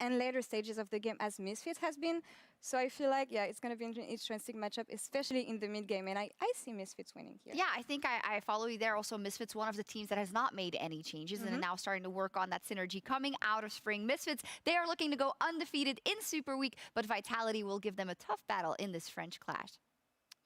and later stages of the game as Misfits has been. So I feel like, yeah, it's going to be an interesting matchup, especially in the mid game. And I see Misfits winning here. Yeah, I think I follow you there. Also, Misfits, one of the teams that has not made any changes and are now starting to work on that synergy coming out of spring. Misfits, they are looking to go undefeated in Super Week, but Vitality will give them a tough battle in this French clash.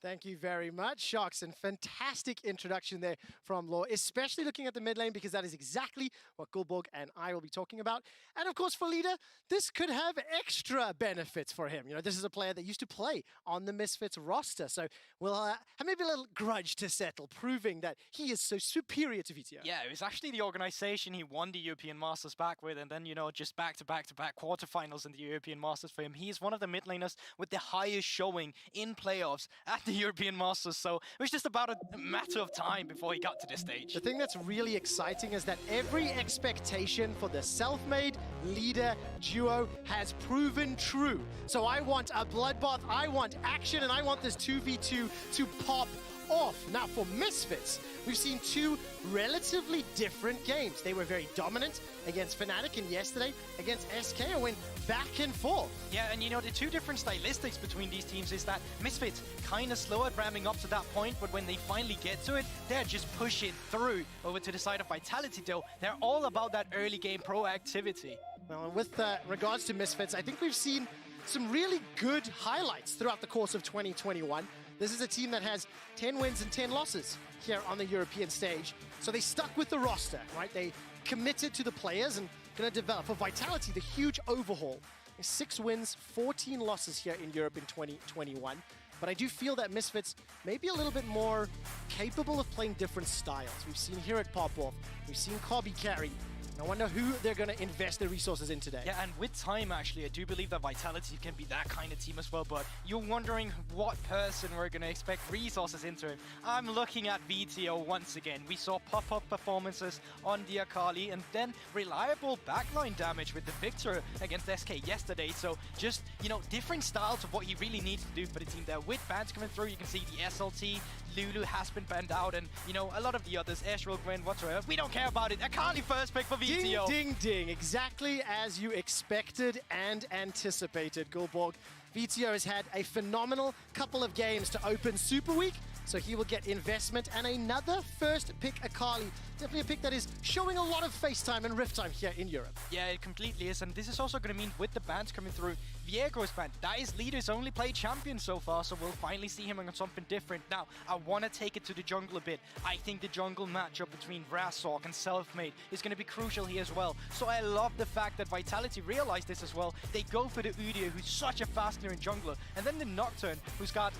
Thank you very much, Sharks, and fantastic introduction there from Law, especially looking at the mid lane, because that is exactly what Gulborg and I will be talking about. And of course, for Leader, this could have extra benefits for him. You know, this is a player that used to play on the Misfits roster, so we'll have maybe a little grudge to settle, proving that he is so superior to VTO. Yeah, it was actually the organization he won the European Masters back with, and then, you know, just back-to-back quarterfinals in the European Masters for him. He's one of the mid laners with the highest showing in playoffs at the European Masters, so it was just about a matter of time before he got to this stage. The thing that's really exciting is that every expectation for the self-made Leader duo has proven true. So I want a bloodbath, I want action, and I want this 2v2 to pop off. Now for Misfits, we've seen two relatively different games. They were very dominant against Fnatic, and yesterday against SK it went back and forth. Yeah, and you know, the two different stylistics between these teams is that Misfits kind of slow at ramming up to that point, but when they finally get to it, they're just pushing through. Over to the side of Vitality though, they're all about that early game proactivity. Well, with regards to Misfits, I think we've seen some really good highlights throughout the course of 2021. This is a team that has 10 wins and 10 losses here on the European stage. So they stuck with the roster, right? They committed to the players and going to develop. For Vitality, the huge overhaul. 6 wins, 14 losses here in Europe in 2021. But I do feel that Misfits may be a little bit more capable of playing different styles. We've seen here at Pop-Off, we've seen Cobby carry. I wonder who they're going to invest their resources in today. Yeah, and with time, actually, I do believe that Vitality can be that kind of team as well, but you're wondering what person we're going to expect resources into him. I'm looking at VTO once again. We saw pop-up performances on the Akali, and then reliable backline damage with the Victor against SK yesterday, so just, you know, different styles of what he really needs to do for the team there. With bans coming through, you can see the SLT, Lulu has been banned out, and, you know, a lot of the others, Ezreal, Gwen, whatsoever, we don't care about it. Akali first pick for VTO. Ding, ding, ding. Exactly as you expected and anticipated, Gulborg. VTO has had a phenomenal couple of games to open Super Week, so he will get investment and another first pick Akali. Definitely a pick that is showing a lot of face time and rift time here in Europe. Yeah, it completely is, and this is also going to mean with the bans coming through, Viego's banned. That is Leader's only played champion so far, so we'll finally see him on something different. Now, I want to take it to the jungle a bit. I think the jungle matchup between Razork and Selfmade is going to be crucial here as well. So I love the fact that Vitality realized this as well. They go for the Udyr, who's such a fast clearing jungler, and then the Nocturne, who's got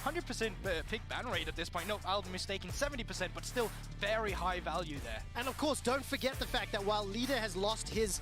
100% pick ban rate at this point. No, I'll be mistaken, 70%, but still very high value there. And of course, don't forget the fact that while Leader has lost his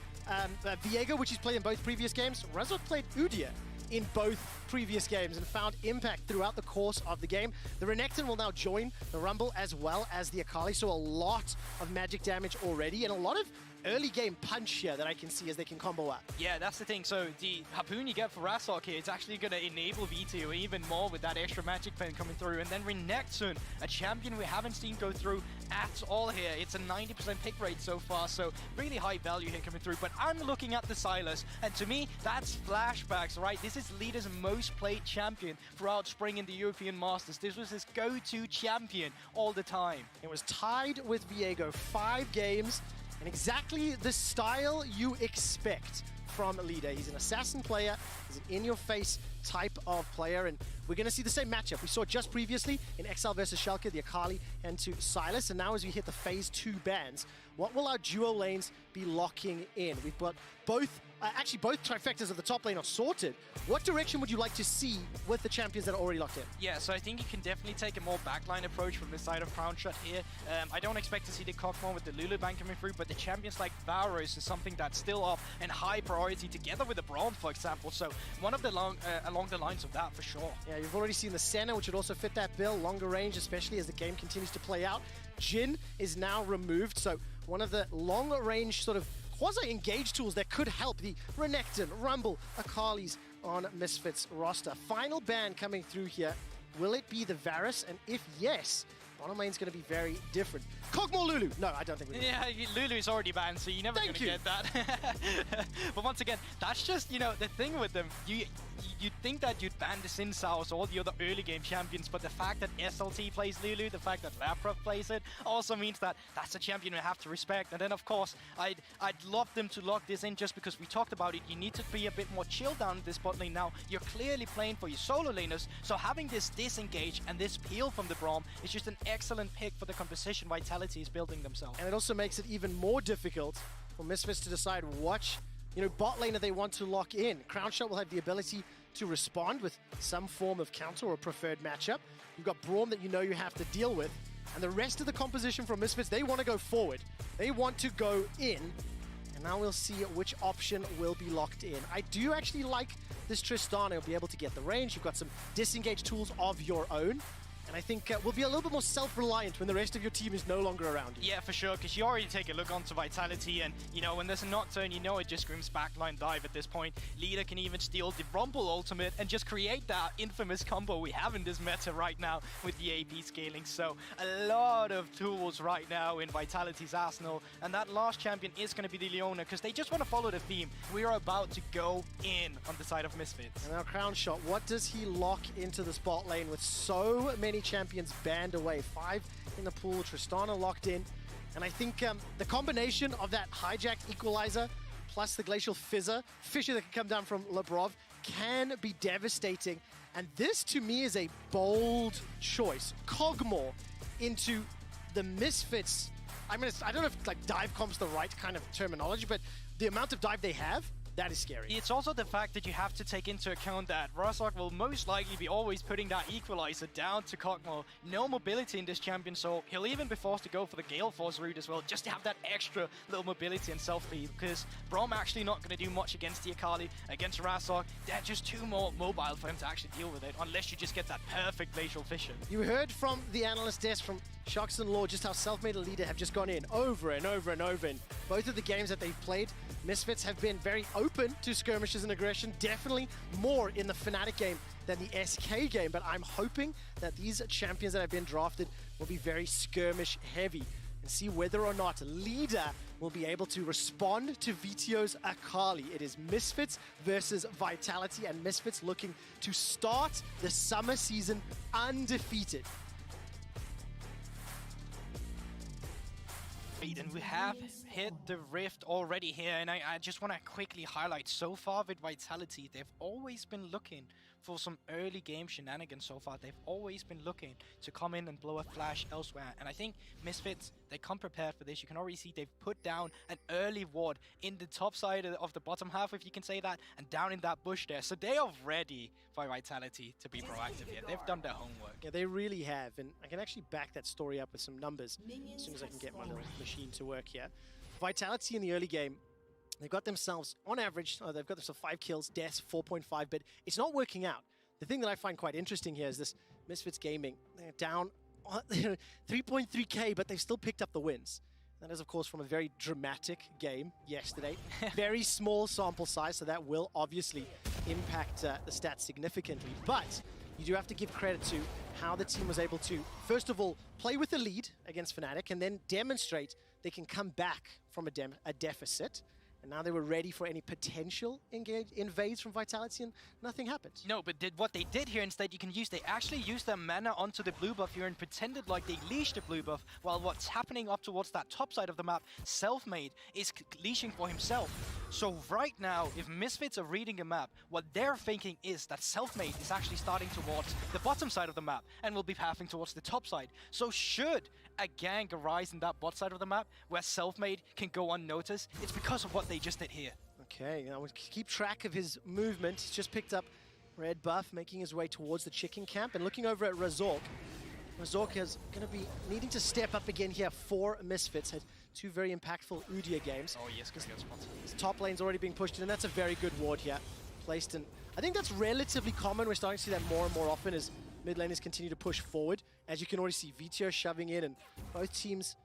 Viego, which he's played in both previous games, Razork played Udyr in both previous games and found impact throughout the course of the game. The Renekton will now join the Rumble as well as the Akali, so a lot of magic damage already and a lot of early game punch here that I can see as they can combo up. Yeah, that's the thing. So the Harpoon you get for Razork here, it's actually going to enable VTO even more with that extra magic pen coming through. And then Renekton, a champion we haven't seen go through at all here. It's a 90% pick rate so far, so really high value here coming through. But I'm looking at the Sylas, and to me, that's flashbacks, right? This is Leader's most played champion throughout spring in the European Masters. This was his go-to champion all the time. It was tied with Viego, 5 games, and exactly the style you expect from Leader. He's an assassin player, he's an in-your-face type of player, and we're going to see the same matchup we saw just previously in Exile versus Schalke, the Akali and to Sylas, and now as we hit the Phase 2 bans, what will our duo lanes be locking in? We've got both, actually both trifectas of the top lane are sorted. What direction would you like to see with the champions that are already locked in? Yeah, so I think you can definitely take a more backline approach from the side of Crownshot here. I don't expect to see the Cockmore with the Lulu ban coming through, but the champions like Varos is something that's still up and high priority together with the Braum, for example. So one of the along the lines of that for sure. Yeah, you've already seen the Senna, which would also fit that bill, longer range, especially as the game continues to play out. Jhin is now removed, so one of the longer range sort of quasi-engage tools that could help the Renekton, Rumble, Akalis on Misfits roster. Final ban coming through here. Will it be the Varus? And if yes, Bottom lane's going to be very different. Kog'Maw Lulu. No, I don't think we're Yeah, Lulu's already banned, so you're never going to get that. But once again, that's just, you know, the thing with them. You'd think that you'd ban the Sin Saos or all the other early game champions, but the fact that SLT plays Lulu, the fact that Laprof plays it, also means that that's a champion we have to respect. And then, of course, I'd love them to lock this in just because we talked about it. You need to be a bit more chill down in this bot lane now. You're clearly playing for your solo laners, so having this disengage and this peel from the Braum is just an excellent pick for the composition Vitality is building themselves. And it also makes it even more difficult for Misfits to decide what, bot laner they want to lock in. Crownshot will have the ability to respond with some form of counter or preferred matchup. You've got Braum that you have to deal with. And the rest of the composition from Misfits, they want to go forward. They want to go in. And now we'll see which option will be locked in. I do actually like this Tristana. You'll be able to get the range. You've got some disengage tools of your own. And I think we'll be a little bit more self-reliant when the rest of your team is no longer around you. Yeah, for sure, because you already take a look onto Vitality, and, when there's a Nocturne, it just screams backline dive at this point. Leader can even steal the Rumble ultimate and just create that infamous combo we have in this meta right now with the AP scaling. So, a lot of tools right now in Vitality's arsenal, and that last champion is going to be the Leona, because they just want to follow the theme. We are about to go in on the side of Misfits. And now Crownshot, what does he lock into the spot lane with so many champions banned away? 5 in the pool, Tristana locked in. And I think the combination of that hijacked equalizer plus the glacial fisher that can come down from Lebrov can be devastating. And this to me is a bold choice. Kog'Maw into the Misfits. I don't know if dive comp's the right kind of terminology, but the amount of dive they have, that is scary. It's also the fact that you have to take into account that Razork will most likely be always putting that equalizer down to Kog'Maw. No mobility in this champion, so he'll even be forced to go for the Gale Force route as well, just to have that extra little mobility and self-feed, because Braum actually not going to do much against the Akali, against Razork. They're just too more mobile for him to actually deal with it, unless you just get that perfect glacial fission. You heard from the analyst desk from Shox and Law just how Self-Made and Leader have just gone in over and over and over in both of the games that they've played. Misfits have been very open to skirmishes and aggression, definitely more in the Fnatic game than the SK game, but I'm hoping that these champions that have been drafted will be very skirmish heavy and see whether or not Leader will be able to respond to VTO's Akali. It is Misfits versus Vitality, and Misfits looking to start the summer season undefeated. And we have hit the rift already here, and I just want to quickly highlight, so far with Vitality, they've always been looking for some early game shenanigans so far. They've always been looking to come in and blow a flash elsewhere, and I think Misfits, they come prepared for this. You can already see they've put down an early ward in the top side of the bottom half, if you can say that, and down in that bush there. So they are ready for Vitality to be proactive here. They've done their homework. Yeah, they really have, and I can actually back that story up with some numbers as soon as I can get my little machine to work here. Vitality in the early game, they got themselves, on average, they've got themselves 5 kills, deaths 4.5, but it's not working out. The thing that I find quite interesting here is this Misfits Gaming. They're down 3.3k, but they've still picked up the wins. That is, of course, from a very dramatic game yesterday. Very small sample size, so that will obviously impact the stats significantly. But you do have to give credit to how the team was able to, first of all, play with the lead against Fnatic and then demonstrate they can come back from a deficit. And now they were ready for any potential invades from Vitality, and nothing happened. No, but what they did here instead, they actually used their mana onto the blue buff here and pretended like they leashed the blue buff, while what's happening up towards that top side of the map, Self-Made is leashing for himself. So right now, if Misfits are reading a map, what they're thinking is that Self-Made is actually starting towards the bottom side of the map and will be pathing towards the top side. So should a gank arise in that bot side of the map where Self-Made can go unnoticed, it's because of what they just did here. Okay, now we keep track of his movement. He's just picked up red buff, making his way towards the chicken camp, and looking over at Razork. Razork is going to be needing to step up again here for Misfits. Had 2 very impactful Udyr games. Oh yes, good spot. His top lane's already being pushed in, and that's a very good ward here. Placed in. I think that's relatively common. We're starting to see that more and more often as mid laners continue to push forward. As you can already see, VTO shoving in, and both teams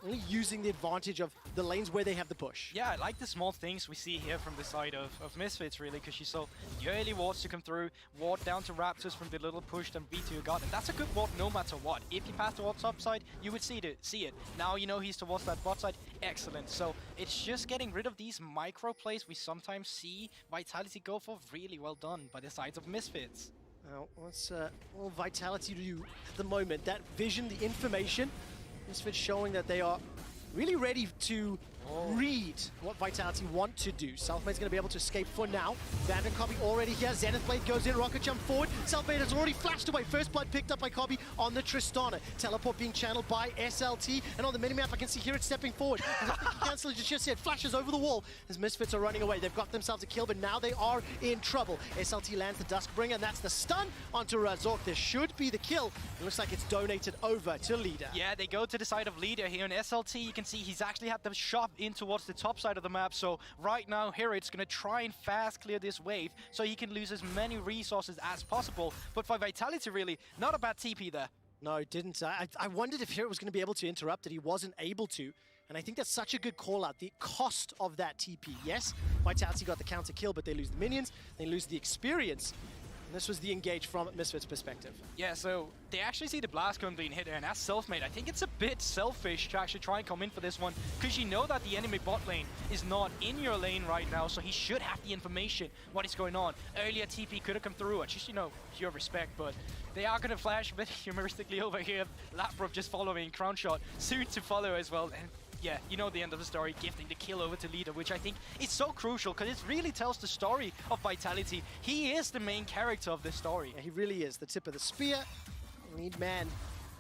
only using the advantage of the lanes where they have the push. Yeah, I like the small things we see here from the side of Misfits, really, because you saw the early wards to come through, ward down to Raptors from the little push that V2 got, and that's a good ward no matter what. If you pass towards top side, you would see it. Now you know he's towards that bot side, excellent. So it's just getting rid of these micro plays we sometimes see Vitality go for. Really well done by the sides of Misfits. Now, what's all Vitality do at the moment? That vision, the information, Misfits showing that they are really ready to read what Vitality want to do. Selfmade's going to be able to escape for now. Vanden Cobby already here. Zenith Blade goes in. Rocket jump forward. Selfmade has already flashed away. First blood picked up by Cobby on the Tristana. Teleport being channeled by SLT. And on the minimap, I can see here it's stepping forward. Cancel just said flashes over the wall as Misfits are running away. They've got themselves a kill, but now they are in trouble. SLT lands the Duskbringer, and that's the stun onto Razork. This should be the kill. It looks like it's donated over to Leader. Yeah, they go to the side of Leader here, and SLT, you can see he's actually had the shot in towards the top side of the map. So right now, Hirit's going to try and fast clear this wave so he can lose as many resources as possible. But for Vitality, really, not a bad TP there. No, it didn't. I wondered if Hirit was going to be able to interrupt it. He wasn't able to. And I think that's such a good call out. The cost of that TP. Yes, Vitality got the counter kill, but they lose the minions, they lose the experience. And this was the engage from Misfits' perspective. Yeah, so they actually see the blast cone being hit there, and as Selfmade, I think it's a bit selfish to actually try and come in for this one, because you know that the enemy bot lane is not in your lane right now, so he should have the information, what is going on. Earlier TP could have come through, just, you know, pure respect, but they are going to flash a bit humoristically over here. Laprov just following, Crown Shot soon to follow as well. And yeah, you know the end of the story, gifting the kill over to Leader, which I think is so crucial because it really tells the story of Vitality. He is the main character of this story. Yeah, he really is. The tip of the spear. We need man.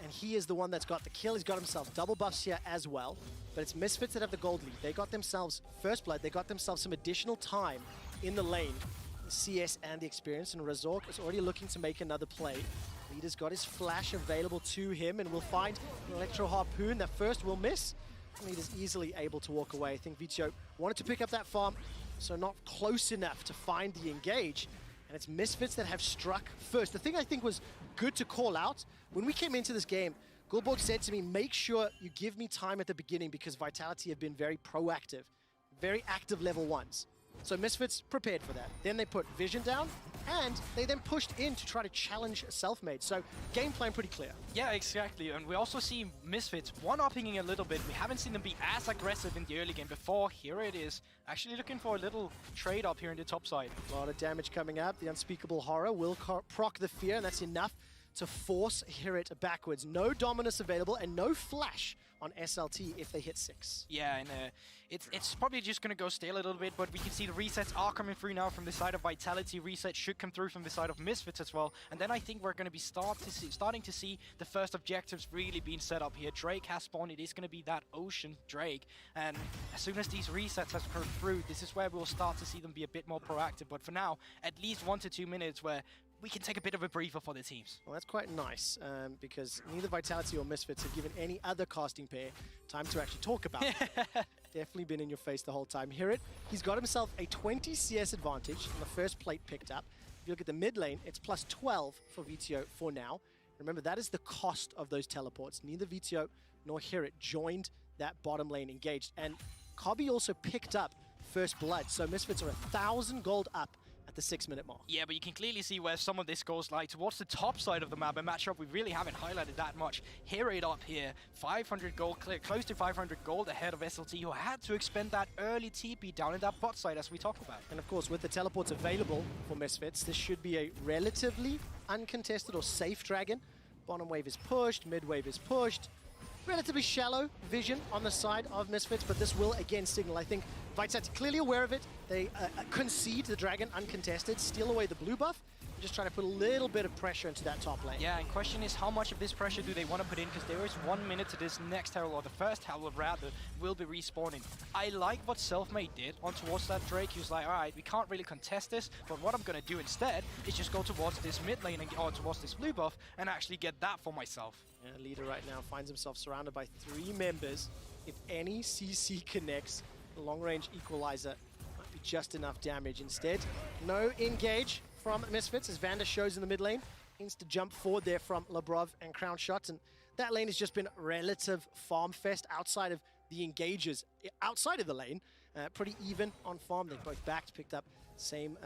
And he is the one that's got the kill. He's got himself double buffs here as well. But it's Misfits that have the gold lead. They got themselves first blood. They got themselves some additional time in the lane. The CS and the experience. And Razork is already looking to make another play. Leader's got his flash available to him. And we'll find an Electro Harpoon that first will miss. Leader's easily able to walk away. I think Vito wanted to pick up that farm, so not close enough to find the engage. And it's Misfits that have struck first. The thing I think was good to call out, when we came into this game, Gulborg said to me, make sure you give me time at the beginning because Vitality have been very proactive, very active level ones. So Misfits prepared for that. Then they put Vision down, and they then pushed in to try to challenge Selfmade. So game plan pretty clear. Yeah, exactly. And we also see Misfits one-upping a little bit. We haven't seen them be as aggressive in the early game before. Here it is, actually looking for a little trade up here in the top side. A lot of damage coming up. The Unspeakable Horror will proc the Fear, and that's enough to force Hirit backwards. No Dominus available and no flash on SLT if they hit 6. Yeah, and it's probably just going to go stale a little bit, but we can see the resets are coming through now from the side of Vitality. Reset should come through from the side of Misfits as well. And then I think we're going to be starting to see the first objectives really being set up here. Drake has spawned. It is going to be that Ocean Drake. And as soon as these resets have come through, this is where we'll start to see them be a bit more proactive. But for now, at least 1 to 2 minutes where we can take a bit of a breather for the teams. Well, that's quite nice, because neither Vitality or Misfits have given any other casting pair time to actually talk about it. Definitely been in your face the whole time. Hirit, he's got himself a 20 CS advantage on the first plate picked up. If you look at the mid lane, it's plus 12 for VTO for now. Remember, that is the cost of those teleports. Neither VTO nor Hirit joined that bottom lane engaged. And Cobby also picked up first blood, so Misfits are 1,000 gold up at the 6-minute mark. Yeah, but you can clearly see where some of this goes like towards the top side of the map. A matchup we really haven't highlighted that much. Hirit up here, 500 gold, close to 500 gold ahead of SLT, who had to expend that early TP down in that bot side as we talked about. And of course, with the teleports available for Misfits, this should be a relatively uncontested or safe dragon. Bottom wave is pushed, mid wave is pushed. Relatively shallow vision on the side of Misfits, but this will again signal, I think, Vitality clearly aware of it. They concede the dragon uncontested, steal away the blue buff, and just try to put a little bit of pressure into that top lane. Yeah, and question is how much of this pressure do they want to put in, because there is 1 minute to this next Herald, or the first Herald rather, will be respawning. I like what Selfmade did on towards that Drake. He was like, alright, we can't really contest this, but what I'm going to do instead is just go towards this mid lane, or towards this blue buff, and actually get that for myself. Yeah, Leader right now finds himself surrounded by 3 members. If any CC connects, the long-range equalizer might be just enough damage. Instead, no engage from Misfits as Vanda shows in the mid lane. Needs to jump forward there from Lebrov and Crown Shots, and that lane has just been relative farm fest outside of the engagers. Outside of the lane, pretty even on farm. They've both backed, picked up same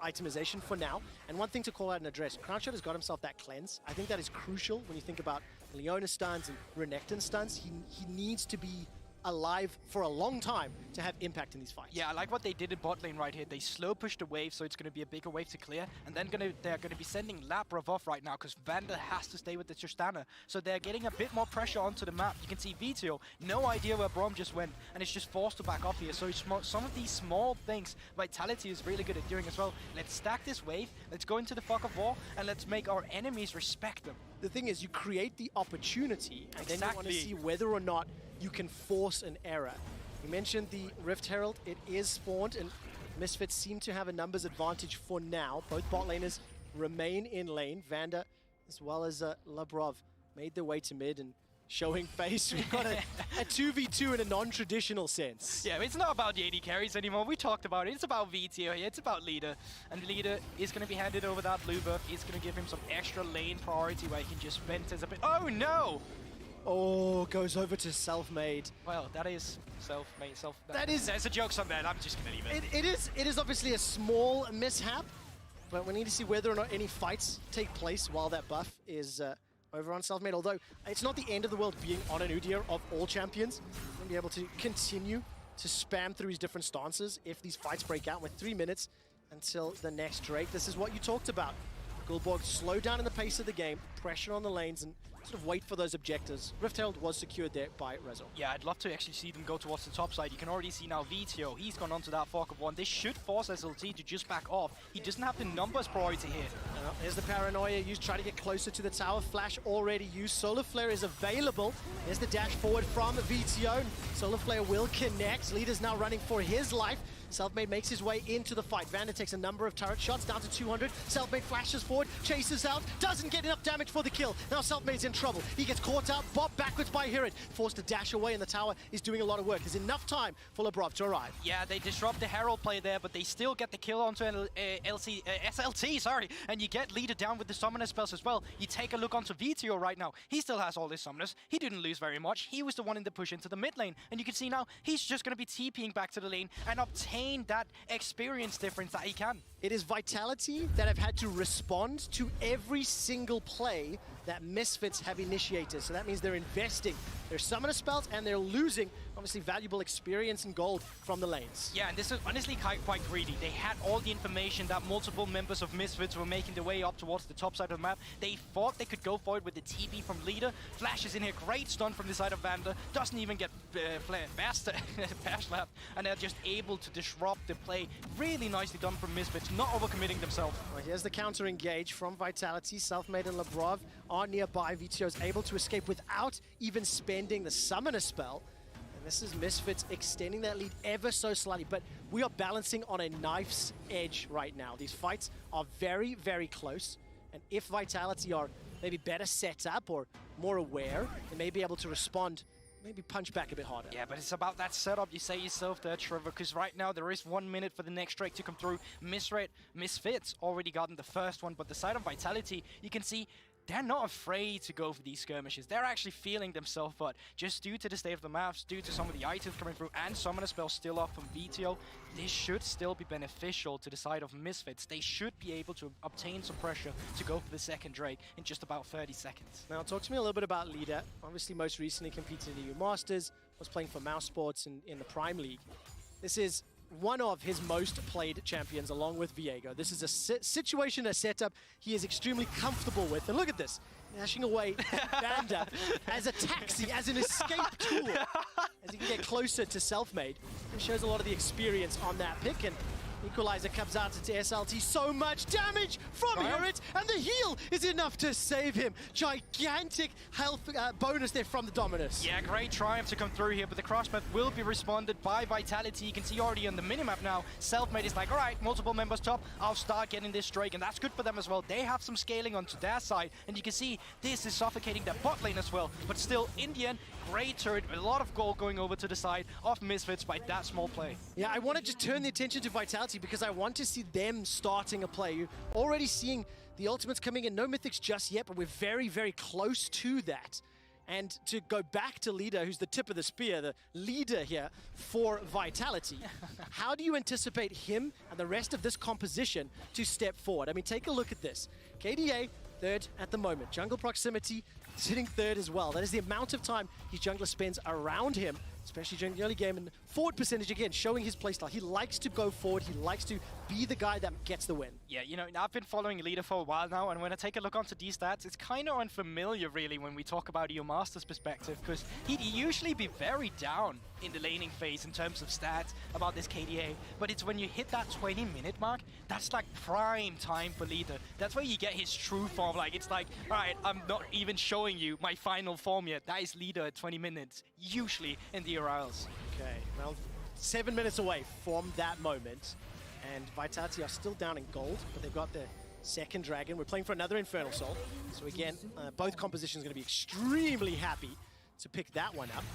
itemization for now. And one thing to call out and address, Crownshot has got himself that cleanse. I think that is crucial when you think about Leona stuns and Renekton stuns. He needs to be alive for a long time to have impact in these fights. Yeah, I like what they did in bot lane right here. They slow pushed the wave, so it's going to be a bigger wave to clear. And then they're going to be sending Labrov off right now because Vander has to stay with the Tristana. So they're getting a bit more pressure onto the map. You can see Vito, no idea where Braum just went, and it's just forced to back off here. So some of these small things Vitality is really good at doing as well. Let's stack this wave, let's go into the fog of war, and let's make our enemies respect them. The thing is, you create the opportunity, and then you want to see whether or not you can force an error. You mentioned the Rift Herald. It is spawned, and Misfits seem to have a numbers advantage for now. Both bot laners remain in lane. Vander, as well as Labrov, made their way to mid and showing face. We've got a 2v2 in a non-traditional sense. Yeah, it's not about the AD carries anymore. We talked about it. It's about VTO here. It's about Leader. And Leader is going to be handed over that blue buff. It's going to give him some extra lane priority where he can just vent as a bit. Oh, no! Oh, goes over to Self-Made. Well, that is self-made. That is... There's a joke somewhere. I'm just going to leave it. It is obviously a small mishap, but we need to see whether or not any fights take place while that buff is over on Self-Made. Although, it's not the end of the world being on an Udyr of all champions. He's going to be able to continue to spam through his different stances if these fights break out with 3 minutes until the next Drake. This is what you talked about. Gulborg slow down in the pace of the game, pressure on the lanes, and sort of wait for those objectives. Rift Herald was secured there by Rezo. Yeah, I'd love to actually see them go towards the top side. You can already see now VTO, he's gone onto that Fog of One. This should force SLT to just back off. He doesn't have the numbers priority here. There's the paranoia used, try to get closer to the tower. Flash already used. Solar Flare is available. There's the dash forward from VTO. Solar Flare will connect. Leader's now running for his life. Self-Made makes his way into the fight. Vander takes a number of turret shots down to 200. Self-Made flashes forward, chases out, doesn't get enough damage for the kill. Now Self-Made's in trouble. He gets caught out, bopped backwards by Hirid. Forced to dash away, and the tower is doing a lot of work. There's enough time for Labrov to arrive. Yeah, they disrupt the Herald play there, but they still get the kill onto SLT, sorry. And you get Leader down with the summoner spells as well. You take a look onto VTO right now. He still has all his summoners. He didn't lose very much. He was the one in the push into the mid lane. And you can see now, he's just going to be TPing back to the lane and obtain that experience difference that he can. It is Vitality that have had to respond to every single play that Misfits have initiated. So that means they're investing their summoner spells and they're losing, obviously, valuable experience and gold from the lanes. Yeah, and this is honestly quite greedy. They had all the information that multiple members of Misfits were making their way up towards the top side of the map. They thought they could go for it with the TP from Leader. Flash is in here, great stun from the side of Vander. Doesn't even get faster, Bash left, and they're just able to disrupt the play. Really nicely done from Misfits, not overcommitting themselves. Well, here's the counter engage from Vitality. Self-Made and Labrov are nearby. VTO is able to escape without even spending the summoner spell. And this is Misfits extending that lead ever so slightly, but we are balancing on a knife's edge right now. These fights are very, very close, and if Vitality are maybe better set up or more aware, they may be able to respond, maybe punch back a bit harder. Yeah, but it's about that setup, you say yourself there, Trevor, because right now there is 1 minute for the next Drake to come through. Misfits already gotten the first one, but the side of Vitality, you can see they're not afraid to go for these skirmishes. They're actually feeling themselves, but just due to the state of the maps, due to some of the items coming through, and summoner spell still up from VTO, this should still be beneficial to the side of Misfits. They should be able to obtain some pressure to go for the second Drake in just about 30 seconds. Now, talk to me a little bit about Leader. Obviously, most recently competed in the EU Masters, was playing for Mouse Sports in the Prime League. This is one of his most played champions along with Viego. This is a situation, a setup he is extremely comfortable with. And look at this, dashing away Vander as a taxi, as an escape tool, as he can get closer to Self-Made. It shows a lot of the experience on that pick, and Equalizer comes out to SLT. So much damage from Hirid, and the heal is enough to save him. Gigantic health bonus there from the Dominus. Yeah, great triumph to come through here, but the crosspath will be responded by Vitality. You can see already on the minimap now, Self-Made is like, all right, multiple members top, I'll start getting this Drake, and that's good for them as well. They have some scaling onto their side, and you can see this is suffocating their bot lane as well. But still, in the end, great turret, a lot of gold going over to the side of Misfits by that small play. Yeah, I want to just turn the attention to Vitality Vitality because I want to see them starting a play. You're already seeing the ultimates coming in. No mythics just yet, but we're very, very close to that. And to go back to Leader, who's the tip of the spear, the leader here for Vitality, how do you anticipate him and the rest of this composition to step forward? I mean, take a look at this. KDA, third at the moment. Jungle proximity, sitting third as well. That is the amount of time his jungler spends around him, especially during the early game. And forward percentage, again, showing his playstyle. He likes to go forward. He likes to be the guy that gets the win. Yeah, you know, I've been following Leader for a while now, and when I take a look onto these stats, it's kind of unfamiliar, really, when we talk about EO Master's perspective, because he'd usually be very down in the laning phase in terms of stats about this KDA, but it's when you hit that 20-minute mark, that's like prime time for Leader. That's where you get his true form. Like, it's like, all right, I'm not even showing you my final form yet. That is Leader at 20 minutes, usually in the Urals. Okay, well, 7 minutes away from that moment. And Vitality are still down in gold, but they've got their second dragon. We're playing for another Infernal Soul. So again, both compositions are going to be extremely happy to pick that one up.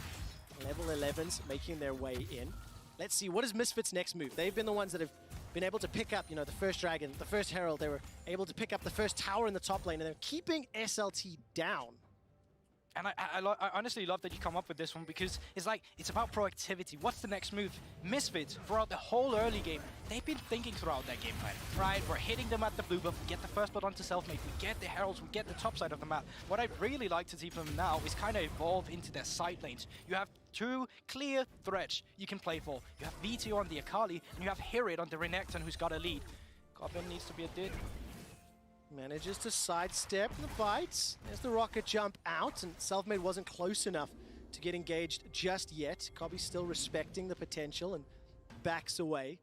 Level 11s making their way in. Let's see, what is Misfits' next move? They've been the ones that have been able to pick up, you know, the first dragon, the first herald. They were able to pick up the first tower in the top lane, and they're keeping SLT down. And I honestly love that you come up with this one, because it's about proactivity. What's the next move? Misfits, throughout the whole early game, they've been thinking throughout that game plan. Right, we're hitting them at the blue buff, we get the first blood onto self-made, we get the heralds, we get the top side of the map. What I'd really like to see from them now is kind of evolve into their side lanes. You have two clear threats you can play for. You have VTO on the Akali, and you have Hirid on the Renekton, who's got a lead. Goblin needs to be a did. Manages to sidestep the bites. There's the rocket jump out, and Selfmade wasn't close enough to get engaged just yet. Cobby's still respecting the potential and backs away.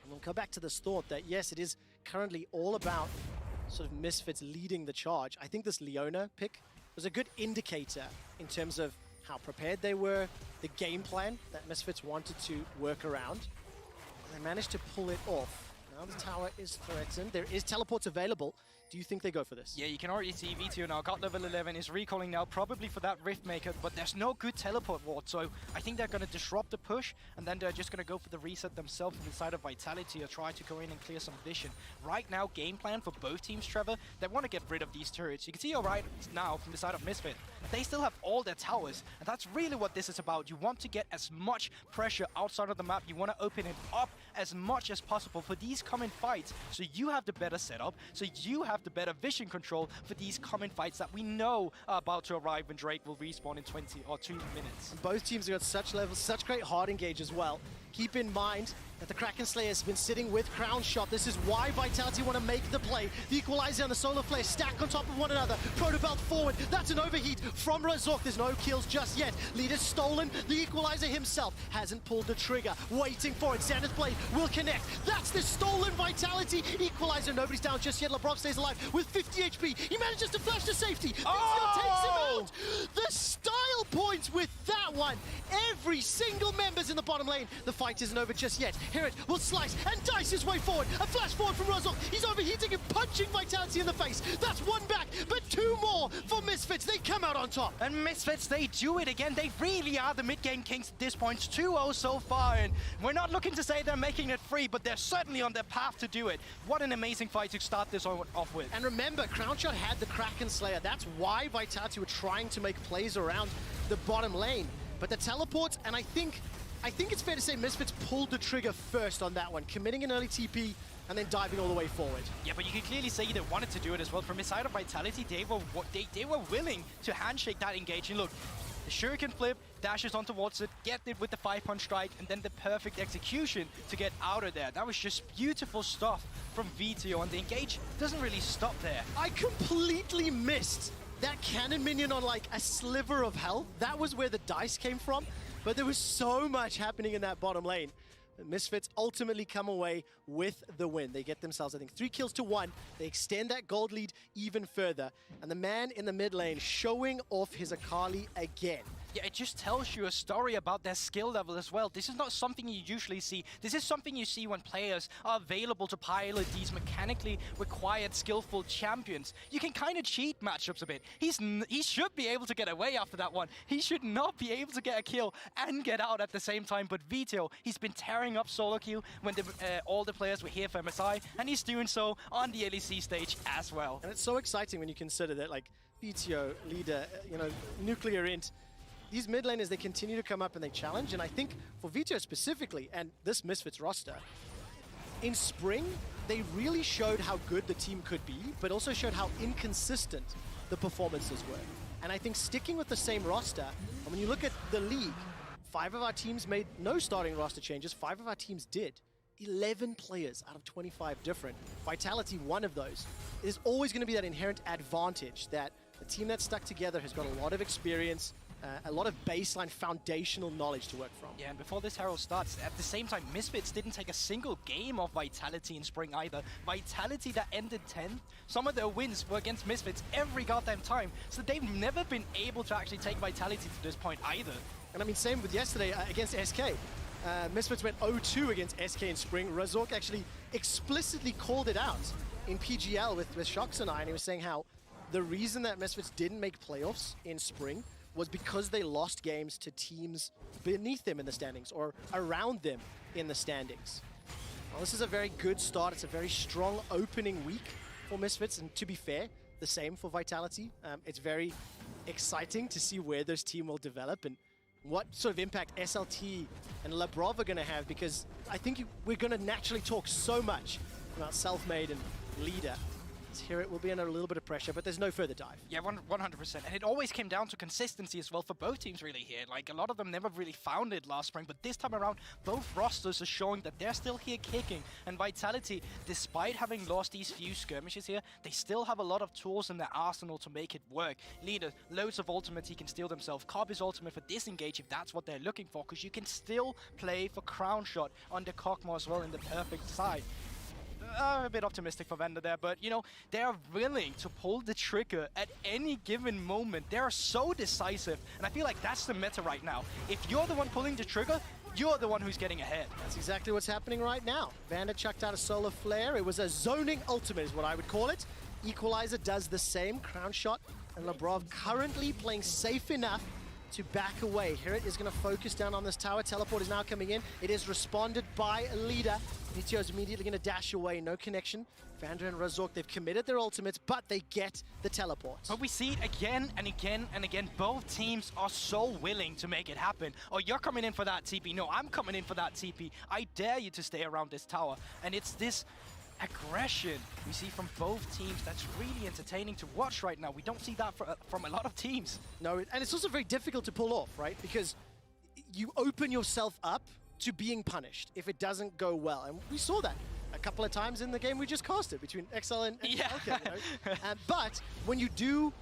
And we'll come back to this thought that, yes, it is currently all about sort of Misfits leading the charge. I think this Leona pick was a good indicator in terms of how prepared they were, the game plan that Misfits wanted to work around. They managed to pull it off. Now the tower is threatened. There is teleports available. Do you think they go for this? Yeah, you can already see V2 now got level 11, is recalling now probably for that Rift Maker, but there's no good teleport ward, so I think they're going to disrupt the push, and then they're just going to go for the reset themselves from the side of Vitality or try to go in and clear some vision. Right now, game plan for both teams, Trevor, they want to get rid of these turrets. You can see right now from the side of Misfit, they still have all their towers, and that's really what this is about. You want to get as much pressure outside of the map, you want to open it up as much as possible for these coming fights, so you have the better setup, so you have the better vision control for these coming fights that we know are about to arrive when Drake will respawn in 20 or 2 minutes. Both teams have got such levels, such great hard engage as well. Keep in mind that the Kraken Slayer has been sitting with Crown Shot. This is why Vitality want to make the play. The Equalizer and the Solar Flare stack on top of one another. Protobelt forward. That's an overheat from Razork. There's no kills just yet. Leader's stolen. The Equalizer himself hasn't pulled the trigger. Waiting for it. Xana's blade will connect. That's the stolen Vitality. Equalizer. Nobody's down just yet. LeBron stays alive with 50 HP. He manages to flash to safety. Oh! Takes him out. The style points with that one. Every single member's in the bottom lane. The fight isn't over just yet. Hirid will slice and dice his way forward. A flash forward from Razork. He's overheating and punching Vitality in the face. That's one back, but two more for Misfits. They come out on top. And Misfits, they do it again. They really are the mid-game kings at this point. 2-0 so far, and we're not looking to say they're making it free, but they're certainly on their path to do it. What an amazing fight to start this off with. And remember, Crownshot had the Kraken Slayer. That's why Vitality were trying to make plays around the bottom lane. But the teleports, and I think it's fair to say Misfits pulled the trigger first on that one, committing an early TP and then diving all the way forward. Yeah, but you can clearly say they wanted to do it as well. From the side of Vitality, they were willing to handshake that engage. And look, the Shuriken flip, dashes on towards it, get it with the 5-punch strike, and then the perfect execution to get out of there. That was just beautiful stuff from VTO, and the engage doesn't really stop there. I completely missed that cannon minion on like a sliver of health. That was where the dice came from. But there was so much happening in that bottom lane. The Misfits ultimately come away with the win. They get themselves, I think, 3 kills to 1. They extend that gold lead even further. And the man in the mid lane showing off his Akali again. Yeah, it just tells you a story about their skill level as well. This is not something you usually see. This is something you see when players are available to pilot these mechanically required skillful champions. You can kind of cheat matchups a bit. He should be able to get away after that one. He should not be able to get a kill and get out at the same time. But Vito, he's been tearing up solo queue when all the players were here for MSI, and he's doing so on the LEC stage as well. And it's so exciting when you consider that, like, Vito, Leader, Nuclear Int, these mid laners, they continue to come up and they challenge. And I think for Vito specifically, and this Misfits roster, in Spring, they really showed how good the team could be, but also showed how inconsistent the performances were. And I think sticking with the same roster, and when you look at the league, 5 of our teams made no starting roster changes, 5 of our teams did. 11 players out of 25 different. Vitality, one of those. There's always going to be that inherent advantage that the team that's stuck together has got a lot of experience, a lot of baseline foundational knowledge to work from. Yeah, and before this Herald starts, at the same time, Misfits didn't take a single game of Vitality in Spring either. Vitality that ended 10th, some of their wins were against Misfits every goddamn time, so they've never been able to actually take Vitality to this point either. And I mean, same with yesterday against SK. Misfits went 0-2 against SK in Spring. Razork actually explicitly called it out in PGL with Shox and I, and he was saying how the reason that Misfits didn't make playoffs in Spring was because they lost games to teams beneath them in the standings or around them in the standings. Well, this is a very good start. It's a very strong opening week for Misfits, and to be fair, the same for Vitality. It's very exciting to see where this team will develop and what sort of impact SLT and Lebrov are going to have, because I think we're going to naturally talk so much about Selfmade and Leader. Here it will be under a little bit of pressure, but there's no further dive. Yeah, 100%. And it always came down to consistency as well for both teams really here. Like, a lot of them never really found it last spring, but this time around, both rosters are showing that they're still here kicking. And Vitality, despite having lost these few skirmishes here, they still have a lot of tools in their arsenal to make it work. Leader, loads of ultimate he can steal themselves. Cobb is ultimate for disengage if that's what they're looking for, because you can still play for Crown Shot on the Cockmore as well in the perfect side. A bit optimistic for Vander there, but, they're willing to pull the trigger at any given moment. They're so decisive, and I feel like that's the meta right now. If you're the one pulling the trigger, you're the one who's getting ahead. That's exactly what's happening right now. Vander chucked out a solar flare. It was a zoning ultimate is what I would call it. Equalizer does the same. Crown Shot and Lebrov currently playing safe enough to back away. Hirit is going to focus down on this tower. Teleport is now coming in. It is responded by a Leader. Vito is immediately going to dash away. No connection. Vander and Razork, they've committed their ultimates, but they get the teleport. But we see it again and again and again. Both teams are so willing to make it happen. Oh, you're coming in for that TP. No, I'm coming in for that TP. I dare you to stay around this tower. And it's this aggression we see from both teams that's really entertaining to watch right now. We don't see that from a lot of teams. No, and it's also very difficult to pull off, right? Because you open yourself up to being punished if it doesn't go well. And we saw that a couple of times in the game we just casted between XL and Falcon, but when you do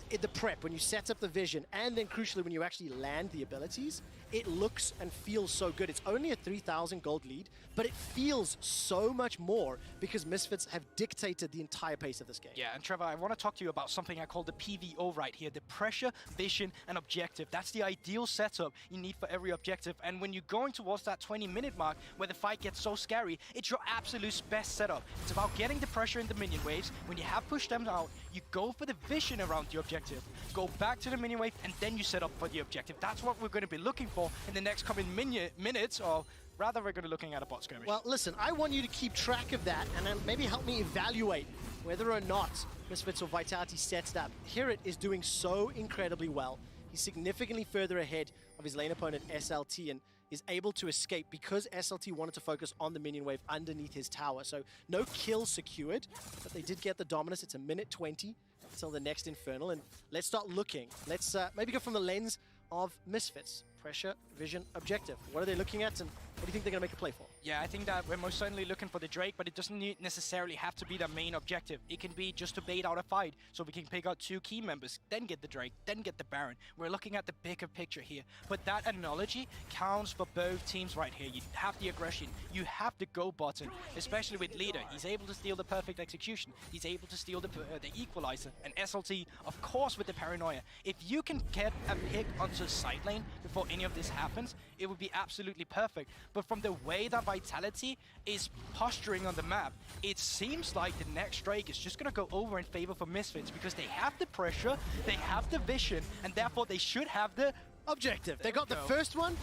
the prep, when you set up the vision, and then crucially when you actually land the abilities, it looks and feels so good. It's only a 3,000 gold lead, but it feels so much more because Misfits have dictated the entire pace of this game. Yeah, and Trevor, I want to talk to you about something I call the PVO right here, the pressure, vision, and objective. That's the ideal setup you need for every objective, and when you're going towards that 20-minute mark where the fight gets so scary, it's your absolute best setup. It's about getting the pressure in the minion waves. When you have pushed them out, you go for the vision around the objective, go back to the minion wave, and then you set up for the objective. That's what we're going to be looking for in the next coming minutes, or rather we're going to be looking at a bot skirmish. Well, listen, I want you to keep track of that and then maybe help me evaluate whether or not Misfits or Vitality sets it up. Hirit is doing so incredibly well. He's significantly further ahead of his lane opponent SLT and is able to escape because SLT wanted to focus on the minion wave underneath his tower. So no kill secured, but they did get the dominance. It's a minute 20 until the next Infernal, and let's start looking. Let's maybe go from the lens of Misfits. Pressure, vision, objective. What are they looking at, and what do you think they're going to make a play for? Yeah, I think that we're most certainly looking for the Drake, but it doesn't necessarily have to be the main objective. It can be just to bait out a fight, so we can pick out 2 key members, then get the Drake, then get the Baron. We're looking at the bigger picture here, but that analogy counts for both teams right here. You have the aggression, you have the go button, especially with Leader. He's able to steal the perfect execution, he's able to steal the equalizer, and SLT, of course, with the paranoia. If you can get a pick onto side lane before any of this happens, it would be absolutely perfect. But from the way that Vitality is posturing on the map, it seems like the next Drake is just going to go over in favor for Misfits because they have the pressure, they have the vision, and therefore they should have the Objective. They got the first one.